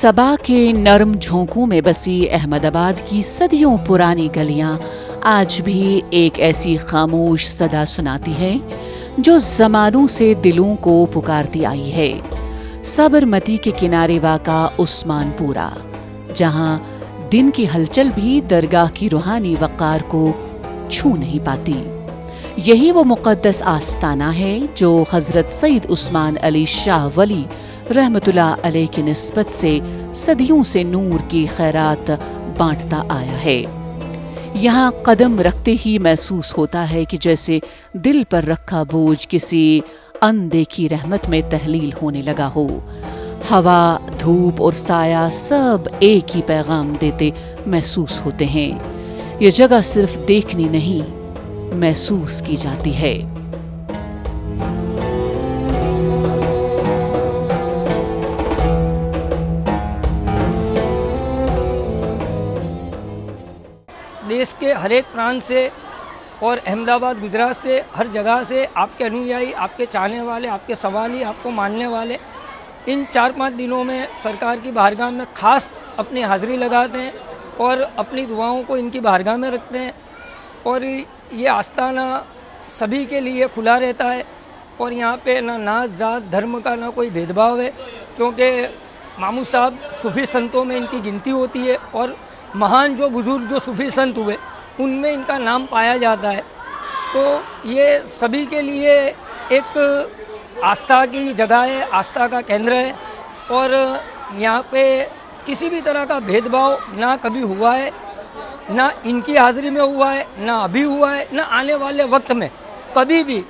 सबा के नरम झोंकों में बसी अहमदाबाद की सदियों पुरानी गलियां आज भी एक ऐसी खामोश सदा सुनाती है जो ज़मानों से दिलों को पुकारती आई है। साबरमती के किनारे वाक़ा उस्मानपुरा, जहां दिन की हलचल भी दरगाह की रूहानी वक़ार को छू नहीं पाती। यही वो मुक़द्दस आस्ताना है जो हज़रत सैयद उस्मान अली शाह वली रहमतुल्लाह अलैह की निस्बत से सदियों से नूर की खैरात बांटता आया है। यहाँ कदम रखते ही महसूस होता है कि जैसे दिल पर रखा बोझ किसी अनदेखी रहमत में तहलील होने लगा हो। हवा, धूप और साया सब एक ही पैगाम देते महसूस होते हैं। ये जगह सिर्फ देखनी नहीं, महसूस की जाती है। देश के हर एक प्रांत से और अहमदाबाद, गुजरात से, हर जगह से आपके अनुयायी, आपके चाहने वाले, आपके सवाली, आपको मानने वाले इन 4-5 दिनों में सरकार की बारगाह में ख़ास अपनी हाज़िरी लगाते हैं और अपनी दुआओं को इनकी बारगाह में रखते हैं। और ये आस्ताना सभी के लिए खुला रहता है और यहाँ पे ना नात, जात, धर्म का ना कोई भेदभाव है, क्योंकि मामू साहब सूफ़ी संतों में इनकी गिनती होती है और महान जो बुज़ुर्ग जो सूफ़ी संत हुए उनमें इनका नाम पाया जाता है। तो ये सभी के लिए एक आस्था की जगह है, आस्था का केंद्र है और यहाँ पे किसी भी तरह का भेदभाव ना कभी हुआ है, ना इनकी हाज़िरी में हुआ है, ना अभी हुआ है, ना आने वाले वक्त में कभी भी।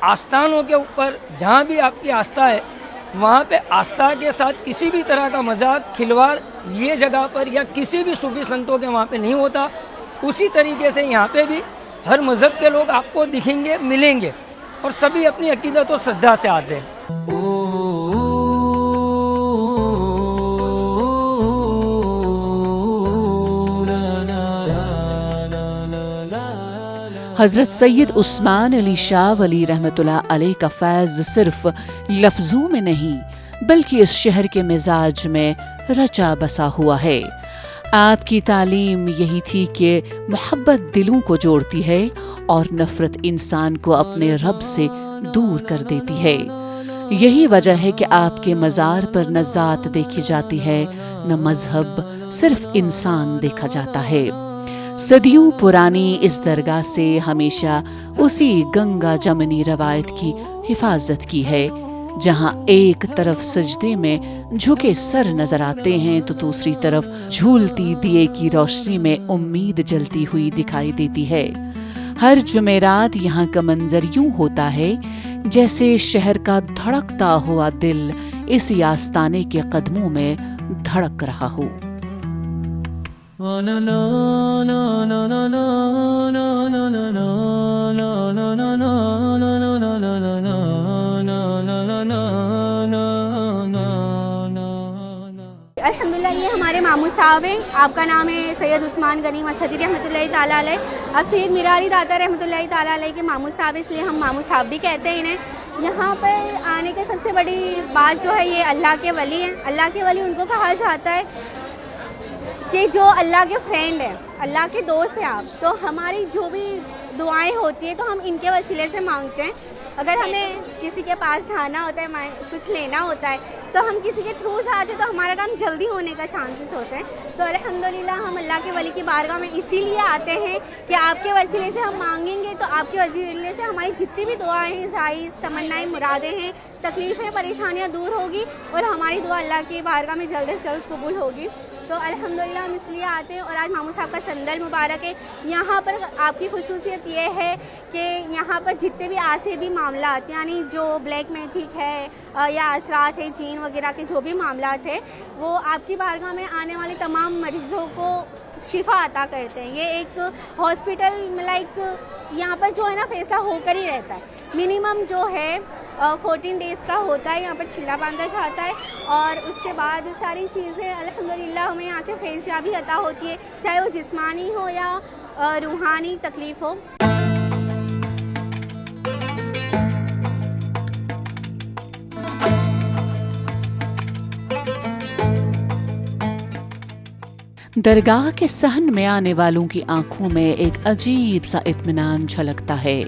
आस्थानों के ऊपर जहाँ भी आपकी आस्था है वहाँ पे आस्था के साथ किसी भी तरह का मजाक, खिलवाड़ ये जगह पर या किसी भी सूफी संतों के वहाँ पे नहीं होता। उसी तरीके से यहाँ पे भी हर मज़हब के लोग आपको दिखेंगे, मिलेंगे और सभी अपनी अकीदत और श्रद्धा से आते हैं। हज़रत सैयद उस्मान अली शाह वली रहमतुल्लाह अलैह का फैज़ सिर्फ लफ्ज़ों में नहीं बल्कि इस शहर के मिजाज में रचा बसा हुआ है। आपकी तालीम यही थी कि मोहब्बत दिलों को जोड़ती है और नफ़रत इंसान को अपने रब से दूर कर देती है। यही वजह है कि आपके मज़ार पर न ज़ात देखी जाती है, न मज़हब, सिर्फ इंसान देखा जाता है। सदियों पुरानी इस दरगाह से हमेशा उसी गंगा जमनी रवायत की हिफाजत की है, जहां एक तरफ सजदे में झुके सर नजर आते हैं तो दूसरी तरफ झूलती दिए की रोशनी में उम्मीद जलती हुई दिखाई देती है। हर जुमेरात यहाँ का मंजर यूं होता है जैसे शहर का धड़कता हुआ दिल इसी आस्ताने के कदमों में धड़क रहा हो। अल्हम्दुलिल्लाह, ये हमारे मामू साहब हैं। आपका नाम है सैयद उस्मान गनी मसहदी रहमतुल्लाहि ताला अलैह। अब सैयद मीरा अली दाता रहमतुल्लाहि ताला अलैह के मामू साहब, इसलिए हम मामू साहब भी कहते हैं इन्हें। यहाँ पर आने की सबसे बड़ी बात जो है, ये अल्लाह के वली हैं। अल्लाह के वली उनको कहा जाता है कि जो अल्लाह के फ्रेंड हैं, अल्लाह के दोस्त हैं आप। तो हमारी जो भी दुआएं होती हैं तो हम इनके वसीले से मांगते हैं। अगर हमें किसी के पास जाना होता है, कुछ लेना होता है, तो हम किसी के थ्रू जाते हैं तो हमारा काम जल्दी होने का चांसेस होते हैं। तो अल्हम्दुलिल्लाह हम अल्लाह के वली की बारगाह में इसीलिए आते हैं कि आपके वसीले से हम मांगेंगे तो आपके वसीले से हमारी जितनी भी दुआएं, ज़ाइज़, तमन्नाएं, मुरादें हैं, तकलीफ़ें, परेशानियाँ दूर होगी और हमारी दुआ अल्लाह की बारगाह में जल्द से जल्द कबूल होगी। तो अल्हम्दुलिल्लाह हम इसलिए आते हैं। और आज मामू साहब का संदल मुबारक है। यहाँ पर आपकी खुशूसियत ये है कि यहाँ पर जितने भी आसे भी मामलात, यानी जो ब्लैक मैजिक है या असरात है, जीन वगैरह के जो भी मामलात है, वो आपकी बारगाह में आने वाले तमाम मरीज़ों को शिफा अता करते हैं। ये एक हॉस्पिटल लाइक यहाँ पर जो है ना फैसला होकर ही रहता है। मिनिमम जो है 14 डेज़ का होता है, यहाँ पर छिल्ला बांधा जाता है और उसके बाद सारी चीज़ें अल्हम्दुलिल्लाह हमें यहाँ से फैज़याबी अता होती है, चाहे वो जिस्मानी हो या रूहानी तकलीफ़ हो। दरगाह के सहन में आने वालों की आंखों में एक अजीब सा इत्मीनान झलकता है।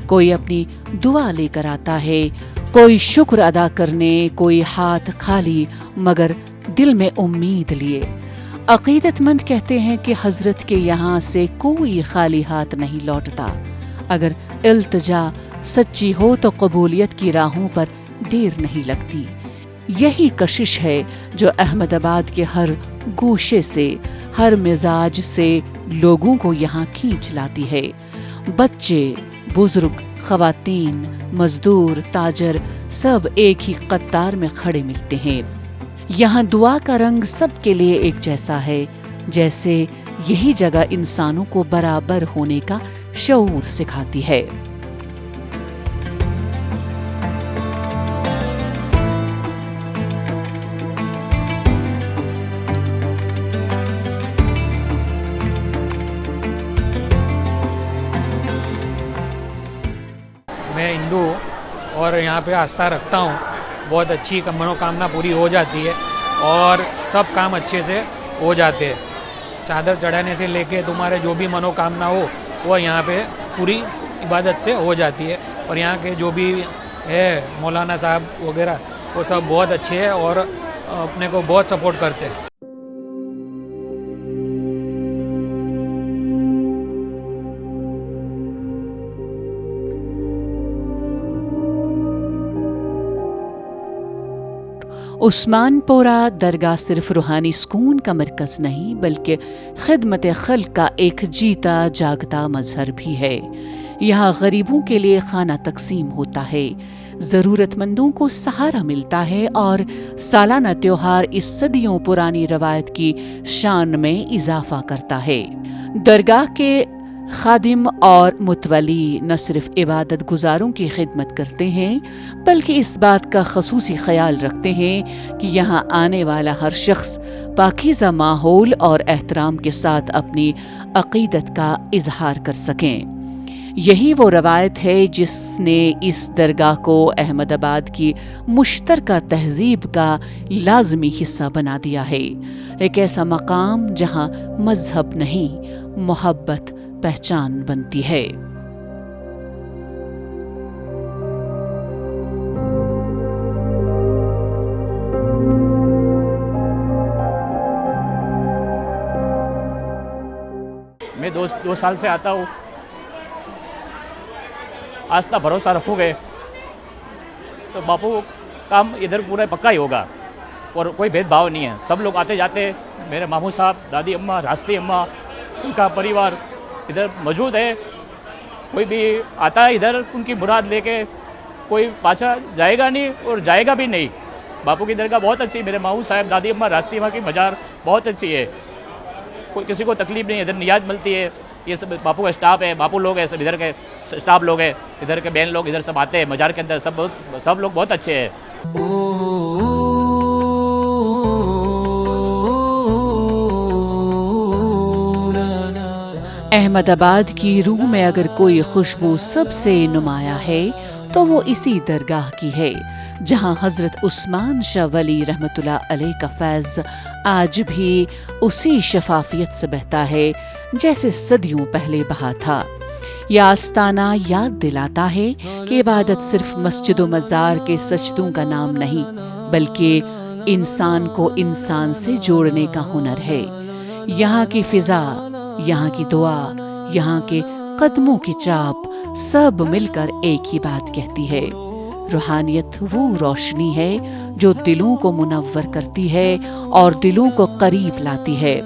कोई अपनी दुआ लेकर आता है, कोई शुक्र अदा करने, कोई हाथ खाली मगर दिल में उम्मीद लिए। अकीदतमंद कहते हैं कि हजरत के यहाँ से कोई खाली हाथ नहीं लौटता। अगर इल्तिजा सच्ची हो तो कबूलियत की राहों पर देर नहीं लगती। यही कशिश है जो अहमदाबाद के हर गोशे से, हर मिजाज से लोगों को यहाँ खींच लाती है। बच्चे, बुजुर्ग, खवातीन, मजदूर, ताजर सब एक ही कतार में खड़े मिलते हैं। यहाँ दुआ का रंग सबके लिए एक जैसा है, जैसे यही जगह इंसानों को बराबर होने का शऊर सिखाती है। मैं हिंदू हूँ और यहाँ पे आस्था रखता हूँ। बहुत अच्छी मनोकामना पूरी हो जाती है और सब काम अच्छे से हो जाते हैं। चादर चढ़ाने से लेके तुम्हारे जो भी मनोकामना हो वो यहाँ पे पूरी इबादत से हो जाती है। और यहाँ के जो भी है मौलाना साहब वगैरह वो सब बहुत अच्छे हैं और अपने को बहुत सपोर्ट करते हैं। उस्मानपोरा दरगाह सिर्फ रूहानी सुकून का मरकज़ नहीं बल्कि खिदमत खल्क का एक जीता जागता मजहर भी है। यहाँ गरीबों के लिए खाना तकसीम होता है, ज़रूरतमंदों को सहारा मिलता है और सालाना त्योहार इस सदियों पुरानी रवायत की शान में इजाफा करता है। दरगाह के खादिम और मुतवली न सिर्फ इबादत गुजारों की खिदमत करते हैं बल्कि इस बात का खसूसी ख्याल रखते हैं कि यहाँ आने वाला हर शख्स पाकीज़ा माहौल और एहतराम के साथ अपनी अक़ीदत का इजहार कर सकें। यही वो रवायत है जिसने इस दरगाह को अहमदाबाद की मुश्तरका तहजीब का लाजमी हिस्सा बना दिया है। एक ऐसा मकाम जहाँ मजहब नहीं, मोहब्बत पहचान बनती है। मैं दो साल से आता हूँ। आस्था भरोसा रखोगे तो बापू काम इधर पूरा पक्का ही होगा और कोई भेदभाव नहीं है। सब लोग आते जाते, मेरे मामू साहब, दादी अम्मा, रास्ती अम्मा, उनका परिवार इधर मौजूद है। कोई भी आता है इधर उनकी मुराद लेके, कोई पाछा जाएगा नहीं और जाएगा भी नहीं। बापू की दरगाह बहुत अच्छी, मेरे मामू साहब, दादी अम्मा, रास्ती अम्मा की मजार बहुत अच्छी है। कोई किसी को तकलीफ नहीं, इधर नियाज मिलती है। ये सब बापू का स्टाफ है, बापू लोग हैं, सब इधर के स्टाफ लोग हैं, इधर के बहन लोग इधर सब आते हैं मजार के अंदर। सब लोग बहुत अच्छे हैं। अहमदाबाद की रूह में अगर कोई खुशबू सबसे नुमाया है तो वो इसी दरगाह की है, जहां हजरत उस्मान शाह वली रहमतुल्लाह अलैह का फैज़ आज भी उसी शफाफियत से बहता है जैसे सदियों पहले बहा था। यह आस्ताना याद दिलाता है कि इबादत सिर्फ मस्जिद व मज़ार के सजदों का नाम नहीं बल्कि इंसान को इंसान से जोड़ने का हुनर है। यहाँ की फिजा, यहाँ की दुआ, यहाँ के कदमों की चाप सब मिलकर एक ही बात कहती है। रूहानियत वो रोशनी है जो दिलों को मुनव्वर करती है और दिलों को करीब लाती है।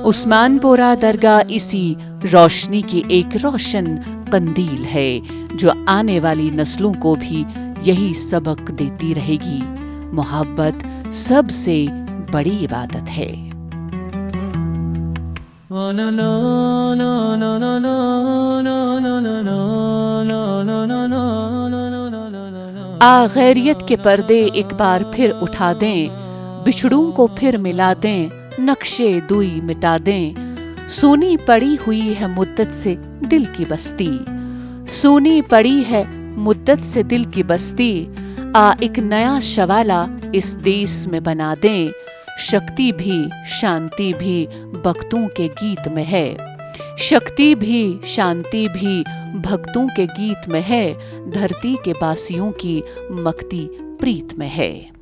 उस्मानपोरा दरगाह इसी रोशनी की एक रोशन कंदील है जो आने वाली नस्लों को भी यही सबक देती रहेगी। मोहब्बत सबसे बड़ी इबादत है। गैरियत के पर्दे एक बार फिर उठा दें, बिछड़ों को फिर मिला दें, नक्शे दुई मिटा दें। सूनी पड़ी हुई है मुद्दत से दिल की बस्ती, सूनी पड़ी है मुद्दत से दिल की बस्ती। एक नया शवाला इस देश में बना दें, शक्ति भी शांति भी भक्तों के गीत में है। शक्ति भी शांति भी भक्तों के गीत में है, धरती के बासियों की मकती प्रीत में है।